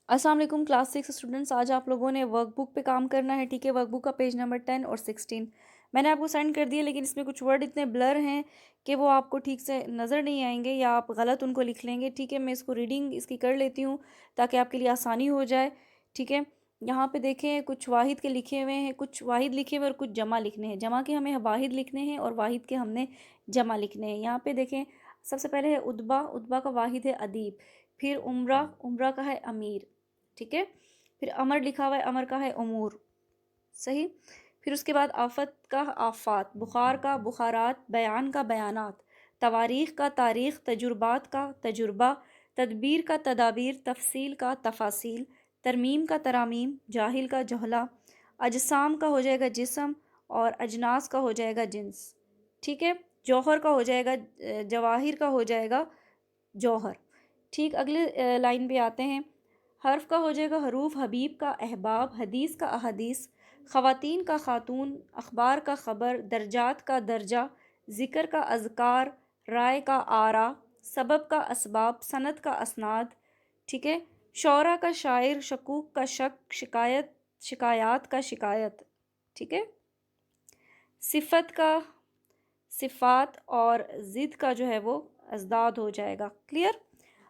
अस्सलाम वालेकुम class 6 students. आज आप लोगों ने वर्कबुक पे काम करना है, ठीक है। वर्कबुक का पेज नंबर 10 और 16 मैंने आपको सेंड कर दिया, लेकिन इसमें कुछ वर्ड इतने ब्लर हैं कि वो आपको ठीक से नज़र नहीं आएंगे या आप गलत उनको लिख लेंगे, ठीक है। मैं इसको रीडिंग इसकी कर लेती हूँ ताकि आपके लिए आसानी हो जाए, ठीक है। यहाँ पे देखें कुछ वाहिद के लिखे हुए हैं, कुछ वाहिद लिखे हुए और कुछ जमा लिखने हैं। जमा के हमें वाहिद लिखने हैं और वाहिद के हमने जमा लिखने हैं। यहाँ पे देखें, सबसे पहले है उदबा। उदबा का वाहिद है अदीब। फिर उम्रा। उम्रा का है अमीर, ठीक है। फिर अमर लिखा हुआ है, अमर का है उमूर, सही। फिर उसके बाद आफत का आफात, बुखार का बुखारात, बयान का बयानात, तवारीख का तारीख, तजुर्बात का तजुर्बा, तदबीर का तदाबीर, तफसील का तफासील, तरमीम का तरामीम, जाहिल का जहला, अजसाम का हो जाएगा जिस्म और अजनास का हो जाएगा जिन्स, ठीक है। जौहर का हो जाएगा जवाहिर का हो जाएगा जौहर, ठीक। अगले लाइन पे आते हैं। हर्फ का हो जाएगा हरूफ, हबीब का अहबाब, हदीस का अहदीस, ख़वातीन का ख़ातून, अखबार का ख़बर, दर्जात का दर्जा, ज़िक्र का अज़कार, राय का आरा, सबब का असबाब, सनद का असनाद, ठीक है। शौरा का शायर, शकूक का शक, शिकायत शिकायात का शिकायत, ठीक है। सिफत का सिफ़ात और ज़िद का जो है वो अज़दाद हो जाएगा। क्लियर।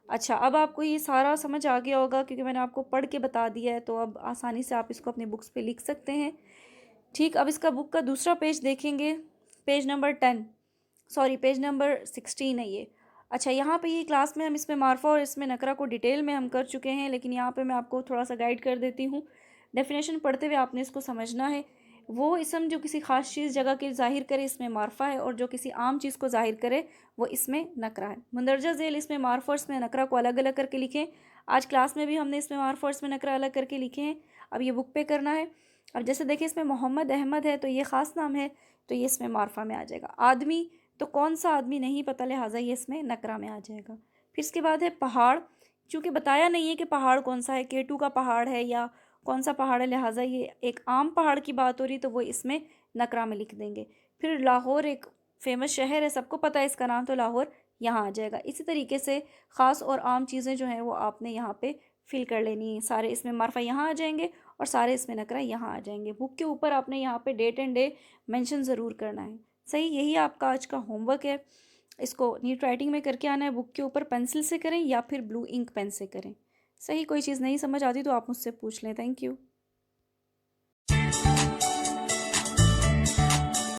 अच्छा, अब आपको ये सारा समझ आ गया होगा क्योंकि मैंने आपको पढ़ के बता दिया है, तो अब आसानी से आप इसको अपने बुक्स पे लिख सकते हैं, ठीक। अब इसका बुक का दूसरा पेज देखेंगे, page number 10, sorry page number 16 है ये। अच्छा, यहाँ पे ये क्लास में हम इसमें मार्फा और इसमें नकरा को डिटेल में हम कर चुके हैं, लेकिन यहाँ पे मैं आपको थोड़ा सा गाइड कर देती हूँ। डेफिनेशन पढ़ते हुए आपने इसको समझना है। वो इसम जो किसी ख़ास चीज़ जगह के ज़ाहिर करे इसमें मार्फा है, और जो किसी आम चीज़ को ज़ाहिर करे वो इसमें नकरा है। मंदरजा झेल इसमें मार्फा और इसमें नकरा को अलग अलग करके लिखें। आज क्लास में भी हमने इसमें मार्फा और इसमें नकरा अलग करके लिखे हैं। अब ये बुक पे करना है। अब जैसे देखिए, इसमें मोहम्मद अहमद है तो ये ख़ास नाम है, तो ये इसमें मार्फा में आ जाएगा। आदमी, तो कौन सा आदमी नहीं पता, लिहाजा ये इसमें नकरा में आ जाएगा। फिर इसके बाद है पहाड़। चूँकि बताया नहीं है कि पहाड़ कौन सा है, केटू का पहाड़ है या कौन सा पहाड़ है, लिहाजा ये एक आम पहाड़ की बात हो रही तो वो इसमें नकरा में लिख देंगे। फिर लाहौर एक फेमस शहर है, सबको पता है इसका नाम, तो लाहौर यहाँ आ जाएगा। इसी तरीके से ख़ास और आम चीज़ें जो हैं वो आपने यहाँ पे फिल कर लेनी है। सारे इसमें मार्फा यहाँ आ जाएंगे और सारे इसमें नकरा यहाँ आ जाएंगे। बुक के ऊपर आपने यहाँ पे डेट एंड डे मेंशन ज़रूर करना है, सही। यही आपका आज का होमवर्क है। इसको नीट राइटिंग में करके आना है। बुक के ऊपर पेंसिल से करें या फिर ब्लू इंक पेन से करें, सही। कोई चीज़ नहीं समझ आती तो आप मुझसे पूछ लें। Thank you.